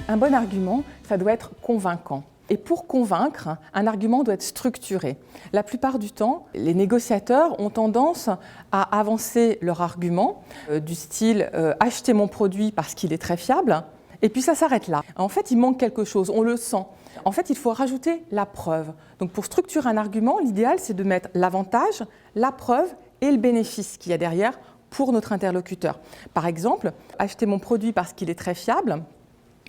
Un bon argument, ça doit être convaincant. Et pour convaincre, un argument doit être structuré. La plupart du temps, les négociateurs ont tendance à avancer leur argument du style « achetez mon produit parce qu'il est très fiable », et puis ça s'arrête là. En fait, il manque quelque chose, on le sent. En fait, il faut rajouter la preuve. Donc pour structurer un argument, l'idéal, c'est de mettre l'avantage, la preuve et le bénéfice qu'il y a derrière pour notre interlocuteur. Par exemple, « achetez mon produit parce qu'il est très fiable ».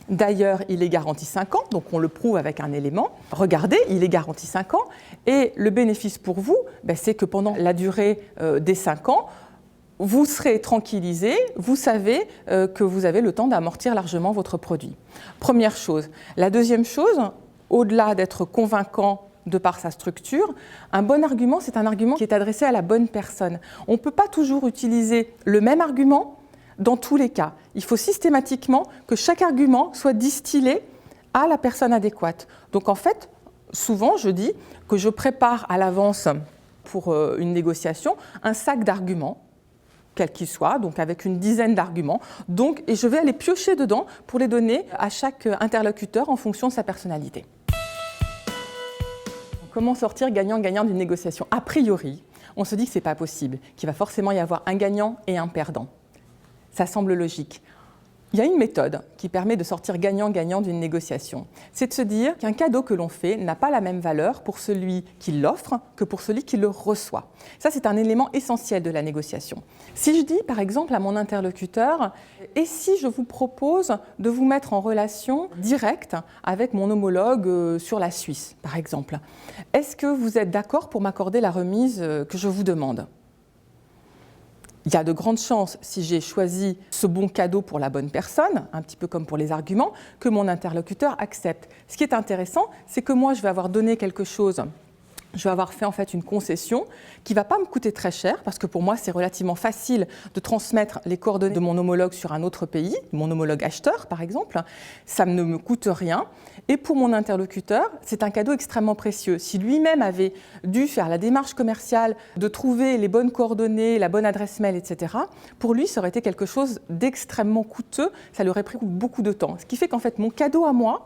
D'ailleurs, il est garanti 5 ans, donc on le prouve avec un élément. Regardez, il est garanti 5 ans et le bénéfice pour vous, c'est que pendant la durée des 5 ans, vous serez tranquillisé, vous savez que vous avez le temps d'amortir largement votre produit. Première chose. La deuxième chose, au-delà d'être convaincant de par sa structure, un bon argument, c'est un argument qui est adressé à la bonne personne. On ne peut pas toujours utiliser le même argument dans tous les cas. Il faut systématiquement que chaque argument soit distillé à la personne adéquate. Donc en fait, souvent je dis que je prépare à l'avance pour une négociation un sac d'arguments, quel qu'il soit, donc avec une dizaine d'arguments. Et je vais aller piocher dedans pour les donner à chaque interlocuteur en fonction de sa personnalité. Comment sortir gagnant-gagnant d'une négociation? A priori, on se dit que ce n'est pas possible, qu'il va forcément y avoir un gagnant et un perdant. Ça semble logique. Il y a une méthode qui permet de sortir gagnant-gagnant d'une négociation. C'est de se dire qu'un cadeau que l'on fait n'a pas la même valeur pour celui qui l'offre que pour celui qui le reçoit. Ça, c'est un élément essentiel de la négociation. Si je dis, par exemple, à mon interlocuteur « Et si je vous propose de vous mettre en relation directe avec mon homologue sur la Suisse, par exemple, est-ce que vous êtes d'accord pour m'accorder la remise que je vous demande ?» Il y a de grandes chances, si j'ai choisi ce bon cadeau pour la bonne personne, un petit peu comme pour les arguments, que mon interlocuteur accepte. Ce qui est intéressant, c'est que moi, je vais avoir donné quelque chose, je vais avoir fait en fait une concession qui ne va pas me coûter très cher, parce que pour moi, c'est relativement facile de transmettre les coordonnées de mon homologue sur un autre pays, mon homologue acheteur par exemple, ça ne me coûte rien. Et pour mon interlocuteur, c'est un cadeau extrêmement précieux. Si lui-même avait dû faire la démarche commerciale, de trouver les bonnes coordonnées, la bonne adresse mail, etc., pour lui, ça aurait été quelque chose d'extrêmement coûteux, ça lui aurait pris beaucoup de temps. Ce qui fait qu'en fait, mon cadeau à moi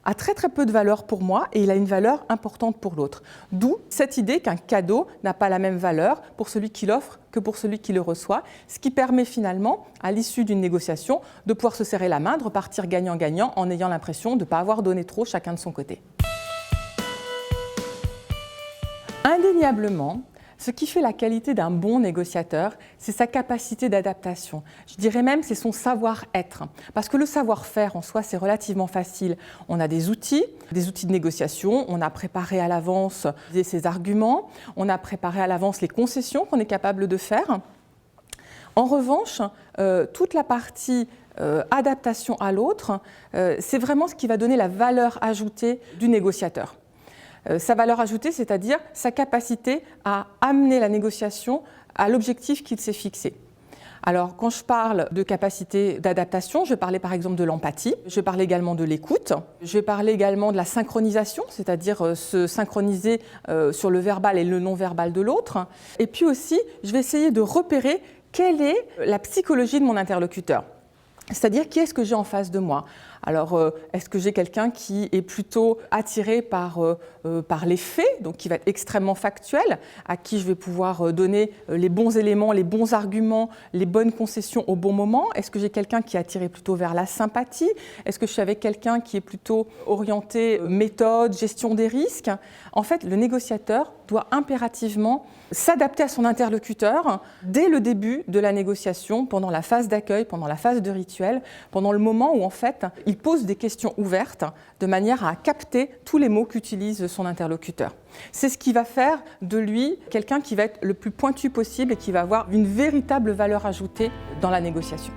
a très très peu de valeur pour moi et il a une valeur importante pour l'autre. D'où cette idée qu'un cadeau n'a pas la même valeur pour celui qui l'offre que pour celui qui le reçoit, ce qui permet finalement, à l'issue d'une négociation, de pouvoir se serrer la main, de repartir gagnant-gagnant en ayant l'impression de ne pas avoir donné trop chacun de son côté. Indéniablement, ce qui fait la qualité d'un bon négociateur, c'est sa capacité d'adaptation. Je dirais même c'est son savoir-être. Parce que le savoir-faire en soi, c'est relativement facile. On a des outils de négociation, on a préparé à l'avance ses arguments, on a préparé à l'avance les concessions qu'on est capable de faire. En revanche, toute la partie adaptation à l'autre, c'est vraiment ce qui va donner la valeur ajoutée du négociateur. Sa valeur ajoutée, c'est-à-dire sa capacité à amener la négociation à l'objectif qu'il s'est fixé. Alors, quand je parle de capacité d'adaptation, je vais parler par exemple de l'empathie, je vais parler également de l'écoute, je vais parler également de la synchronisation, c'est-à-dire se synchroniser sur le verbal et le non-verbal de l'autre. Et puis aussi, je vais essayer de repérer quelle est la psychologie de mon interlocuteur. C'est-à-dire, qui est-ce que j'ai en face de moi? Alors, est-ce que j'ai quelqu'un qui est plutôt attiré par les faits, donc qui va être extrêmement factuel, à qui je vais pouvoir donner les bons éléments, les bons arguments, les bonnes concessions au bon moment? Est-ce que j'ai quelqu'un qui est attiré plutôt vers la sympathie? Est-ce que je suis avec quelqu'un qui est plutôt orienté méthode, gestion des risques? En fait, le négociateur doit impérativement s'adapter à son interlocuteur dès le début de la négociation, pendant la phase d'accueil, pendant la phase de rituel, pendant le moment où en fait il pose des questions ouvertes de manière à capter tous les mots qu'utilise son interlocuteur. C'est ce qui va faire de lui quelqu'un qui va être le plus pointu possible et qui va avoir une véritable valeur ajoutée dans la négociation.